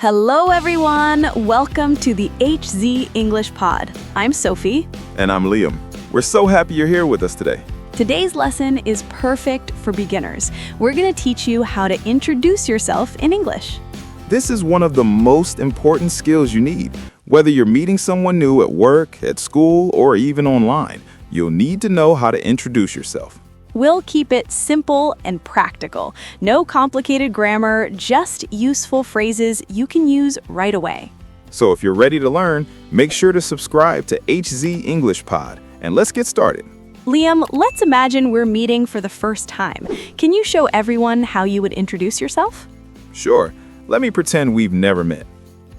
Hello, everyone. Welcome to the HZ English Pod. I'm Sophie. And I'm Liam. We're so happy you're here with us today. Today's lesson is perfect for beginners. We're going to teach you how to introduce yourself in English. This is one of the most important skills you need. Whether you're meeting someone new at work, at school, or even online, you'll need to know how to introduce yourself. We'll keep it simple and practical. No complicated grammar, just useful phrases you can use right away. So if you're ready to learn, make sure to subscribe to HZ English Pod, and let's get started. Liam, let's imagine we're meeting for the first time. Can you show everyone how you would introduce yourself? Sure, let me pretend we've never met.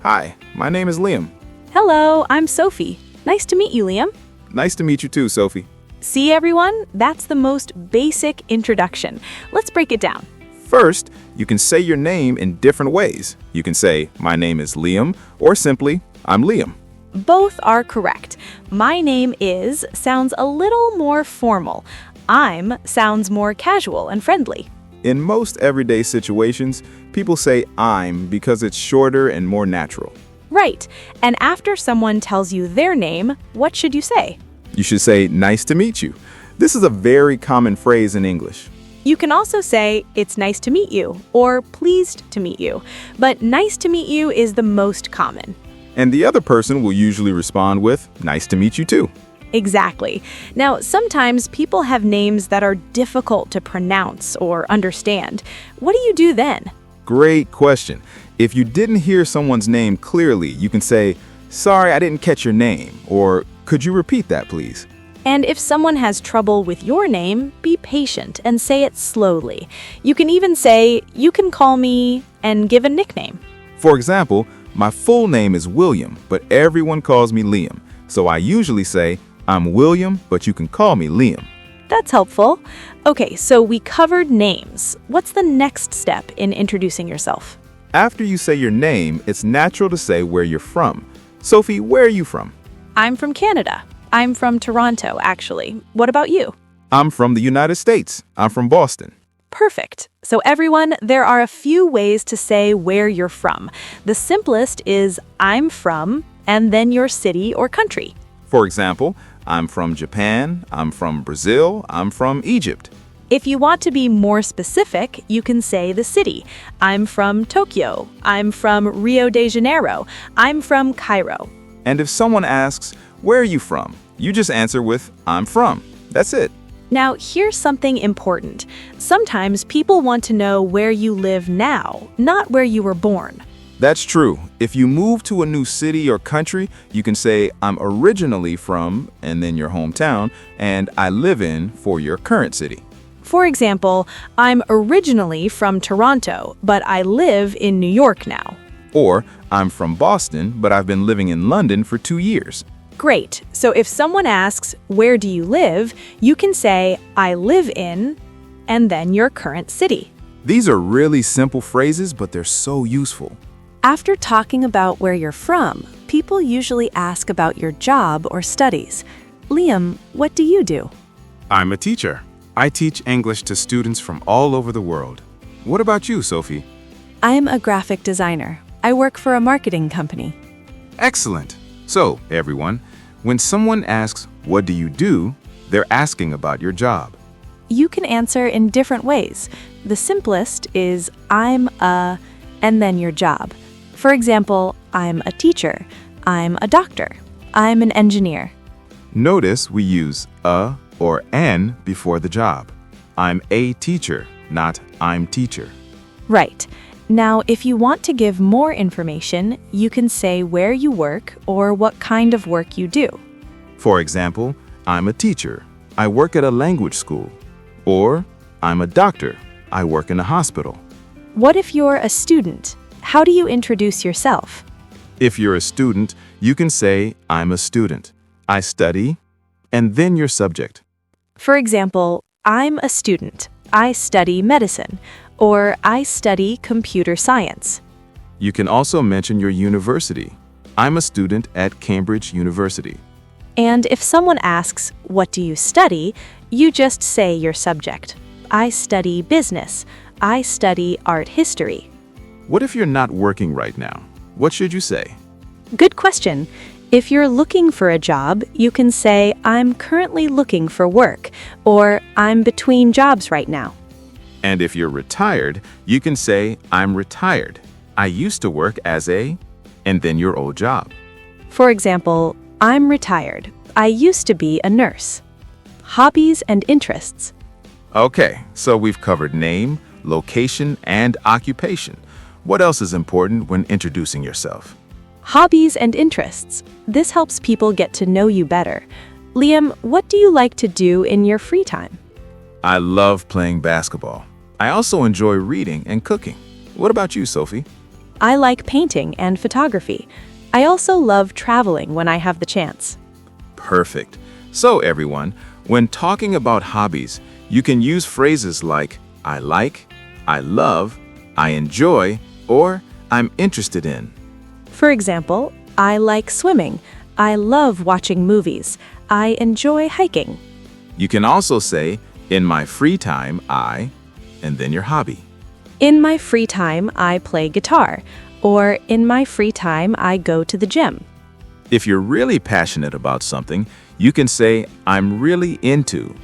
Hi, my name is Liam. Hello, I'm Sophie. Nice to meet you, Liam. Nice to meet you too, Sophie. See, everyone? That's the most basic introduction. Let's break it down. First, you can say your name in different ways. You can say, my name is Liam, or simply, I'm Liam. Both are correct. My name is sounds a little more formal. I'm sounds more casual and friendly. In most everyday situations, people say I'm because it's shorter and more natural. Right. And after someone tells you their name, what should you say? You should say, nice to meet you. This is a very common phrase in English. You can also say, it's nice to meet you, or pleased to meet you. But nice to meet you is the most common. And the other person will usually respond with, nice to meet you too. Exactly. Now, sometimes people have names that are difficult to pronounce or understand. What do you do then? Great question. If you didn't hear someone's name clearly, you can say, sorry, I didn't catch your name, or could you repeat that, please? And if someone has trouble with your name, be patient and say it slowly. You can even say, you can call me, and give a nickname. For example, my full name is William, but everyone calls me Liam. So I usually say, I'm William, but you can call me Liam. That's helpful. Okay, so we covered names. What's the next step in introducing yourself? After you say your name, it's natural to say where you're from. Sophie, where are you from? I'm from Canada. I'm from Toronto, actually. What about you? I'm from the United States. I'm from Boston. Perfect. So everyone, there are a few ways to say where you're from. The simplest is I'm from, and then your city or country. For example, I'm from Japan, I'm from Brazil, I'm from Egypt. If you want to be more specific, you can say the city. I'm from Tokyo. I'm from Rio de Janeiro. I'm from Cairo. And if someone asks, where are you from? You just answer with, I'm from. That's it. Now, here's something important. Sometimes people want to know where you live now, not where you were born. That's true. If you move to a new city or country, you can say, I'm originally from, and then your hometown, and I live in for your current city. For example, I'm originally from Toronto, but I live in New York now. Or, I'm from Boston, but I've been living in London for 2 years. Great. So if someone asks, where do you live? You can say, I live in, and then your current city. These are really simple phrases, but they're so useful. After talking about where you're from, people usually ask about your job or studies. Liam, what do you do? I'm a teacher. I teach English to students from all over the world. What about you, Sophie? I'm a graphic designer. I work for a marketing company. Excellent. So, everyone, when someone asks, what do you do? They're asking about your job. You can answer in different ways. The simplest is I'm a, and then your job. For example, I'm a teacher. I'm a doctor. I'm an engineer. Notice we use a or an before the job. I'm a teacher, not I'm teacher. Right. Now, if you want to give more information, you can say where you work or what kind of work you do. For example, I'm a teacher. I work at a language school. Or, I'm a doctor. I work in a hospital. What if you're a student? How do you introduce yourself? If you're a student, you can say, I'm a student. I study, and then your subject. For example, I'm a student. I study medicine. Or I study computer science. You can also mention your university. I'm a student at Cambridge University. And if someone asks, what do you study? You just say your subject. I study business. I study art history. What if you're not working right now? What should you say? Good question. If you're looking for a job, you can say, I'm currently looking for work, or I'm between jobs right now. And if you're retired, you can say, I'm retired. I used to work as a, and then your old job. For example, I'm retired. I used to be a nurse. Hobbies and interests. Okay, so we've covered name, location, and occupation. What else is important when introducing yourself? Hobbies and interests. This helps people get to know you better. Liam, what do you like to do in your free time? I love playing basketball. I also enjoy reading and cooking. What about you, Sophie? I like painting and photography. I also love traveling when I have the chance. Perfect. So everyone, when talking about hobbies, you can use phrases like I like, I love, I enjoy, or I'm interested in. For example, I like swimming. I love watching movies. I enjoy hiking. You can also say, in my free time, and then your hobby. In my free time, I play guitar. Or in my free time, I go to the gym. If you're really passionate about something, you can say, I'm really into.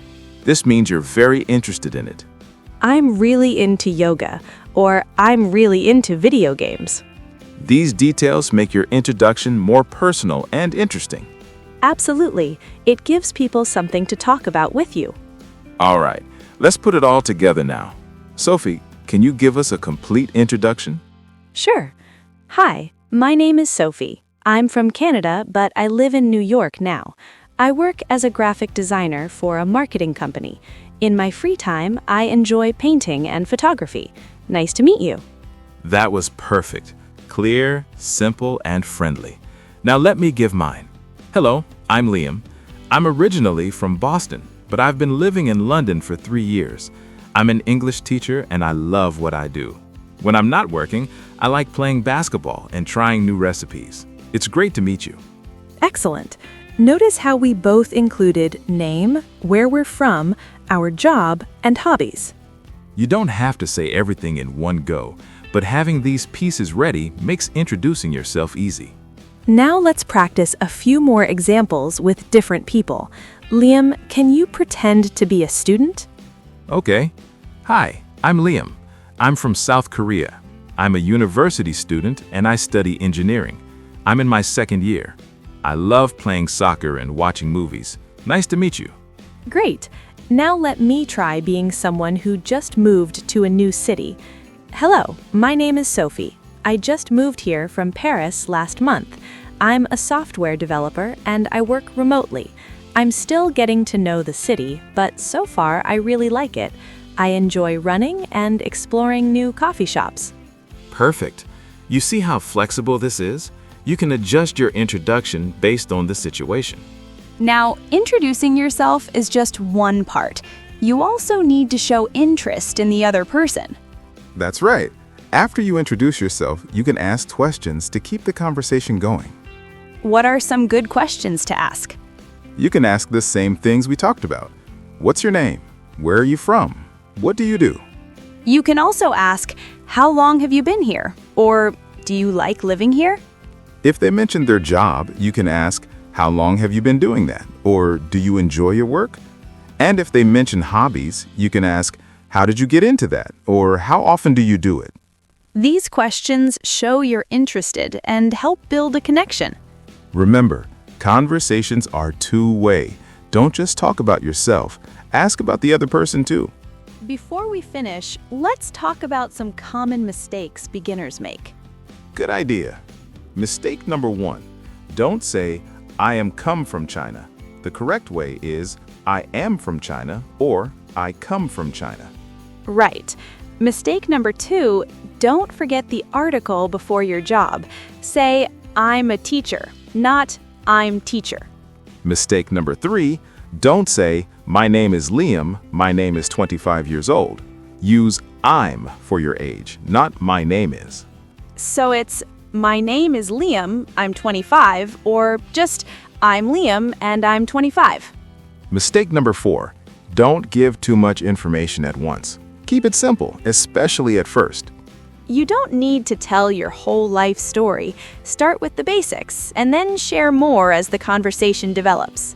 This means you're very interested in it. I'm really into yoga. Or I'm really into video games. These details make your introduction more personal and interesting. Absolutely. It gives people something to talk about with you. All right, let's put it all together now. Sophie, can you give us a complete introduction? Sure. Hi, my name is Sophie. I'm from Canada, but I live in New York now. I work as a graphic designer for a marketing company. In my free time, I enjoy painting and photography. Nice to meet you. That was perfect. Clear, simple, and friendly. Now let me give mine. Hello, I'm Liam. I'm originally from Boston, but I've been living in London for 3 years. I'm an English teacher and I love what I do. When I'm not working, I like playing basketball and trying new recipes. It's great to meet you. Excellent. Notice how we both included name, where we're from, our job, and hobbies. You don't have to say everything in one go, but having these pieces ready makes introducing yourself easy. Now let's practice a few more examples with different people. Liam, can you pretend to be a student? Okay. Hi, I'm Liam. I'm from South Korea. I'm a university student and I study engineering. I'm in my 2nd year. I love playing soccer and watching movies. Nice to meet you. Great. Now let me try being someone who just moved to a new city. Hello, my name is Sophie. I just moved here from Paris last month. I'm a software developer and I work remotely. I'm still getting to know the city, but so far I really like it. I enjoy running and exploring new coffee shops. Perfect. You see how flexible this is? You can adjust your introduction based on the situation. Now, introducing yourself is just one part. You also need to show interest in the other person. That's right. After you introduce yourself, you can ask questions to keep the conversation going. What are some good questions to ask? You can ask the same things we talked about. What's your name? Where are you from? What do you do? You can also ask, how long have you been here? Or, do you like living here? If they mention their job, you can ask, how long have you been doing that? Or, do you enjoy your work? And if they mention hobbies, you can ask, how did you get into that? Or, how often do you do it? These questions show you're interested and help build a connection. Remember, conversations are two-way. Don't just talk about yourself. Ask about the other person too. Before we finish, let's talk about some common mistakes beginners make. Good idea. Mistake number 1. Don't say, I am come from China. The correct way is, I am from China or I come from China. Right. Mistake number 2, don't forget the article before your job. Say, I'm a teacher, not I'm teacher. Mistake number 3, don't say, my name is Liam, my name is 25 years old. Use I'm for your age, not my name is. So it's, my name is Liam, I'm 25, or just, I'm Liam and I'm 25. Mistake number 4, don't give too much information at once. Keep it simple, especially at first. You don't need to tell your whole life story. Start with the basics, and then share more as the conversation develops.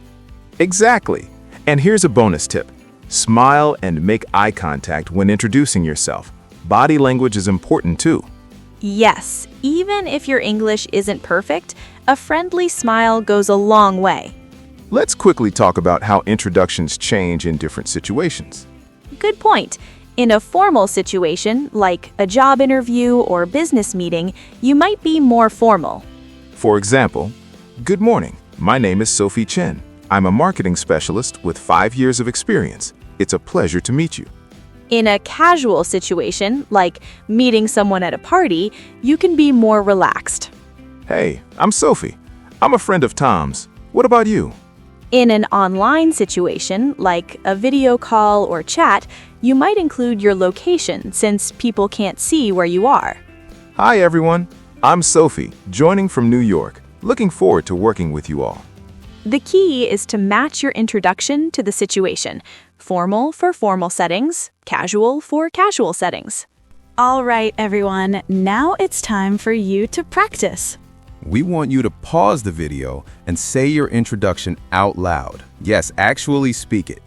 Exactly. And here's a bonus tip. Smile and make eye contact when introducing yourself. Body language is important too. Yes, even if your English isn't perfect, a friendly smile goes a long way. Let's quickly talk about how introductions change in different situations. Good point. In a formal situation, like a job interview or business meeting, you might be more formal. For example, good morning. My name is Sophie Chen. I'm a marketing specialist with 5 years of experience. It's a pleasure to meet you. In a casual situation, like meeting someone at a party, you can be more relaxed. Hey, I'm Sophie. I'm a friend of Tom's. What about you? In an online situation, like a video call or chat, you might include your location since people can't see where you are. Hi everyone. I'm Sophie, joining from New York. Looking forward to working with you all. The key is to match your introduction to the situation. Formal for formal settings, casual for casual settings. All right, everyone, now it's time for you to practice. We want you to pause the video and say your introduction out loud. Yes, actually speak it.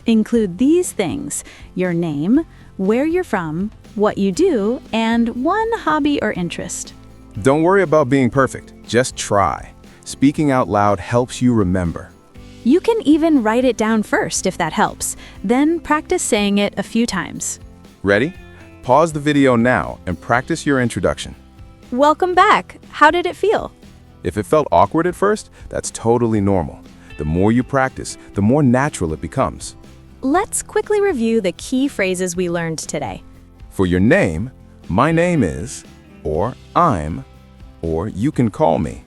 Include these things: your name, where you're from, what you do, and one hobby or interest. Don't worry about being perfect. Just try. Speaking out loud helps you remember. You can even write it down first if that helps. Then practice saying it a few times. Ready? Pause the video now and practice your introduction. Welcome back. How did it feel? If it felt awkward at first, that's totally normal. The more you practice, the more natural it becomes. Let's quickly review the key phrases we learned today. For your name, my name is, or I'm, or you can call me.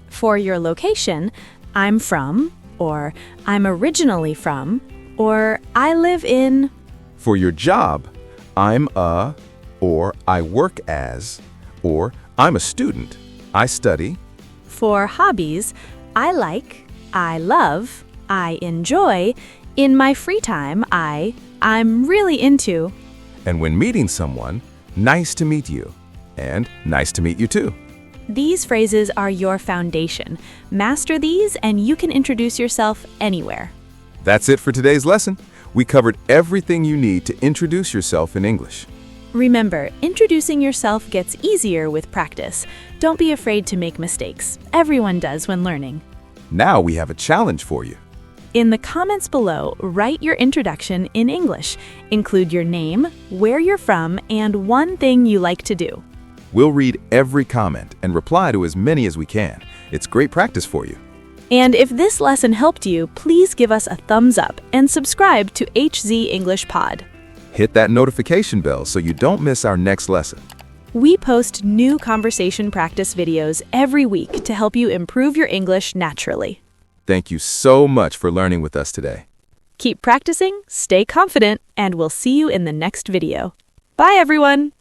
For your location, I'm from, or I'm originally from, or I live in. For your job, I'm a, or I work as, or I'm a student, I study. For hobbies, I like, I love, I enjoy, in my free time, I'm really into. And when meeting someone, nice to meet you, and nice to meet you too. These phrases are your foundation. Master these and you can introduce yourself anywhere. That's it for today's lesson. We covered everything you need to introduce yourself in English. Remember, introducing yourself gets easier with practice. Don't be afraid to make mistakes. Everyone does when learning. Now we have a challenge for you. In the comments below, write your introduction in English. Include your name, where you're from, and one thing you like to do. We'll read every comment and reply to as many as we can. It's great practice for you. And if this lesson helped you, please give us a thumbs up and subscribe to HZ English Pod. Hit that notification bell so you don't miss our next lesson. We post new conversation practice videos every week to help you improve your English naturally. Thank you so much for learning with us today. Keep practicing, stay confident, and we'll see you in the next video. Bye, everyone!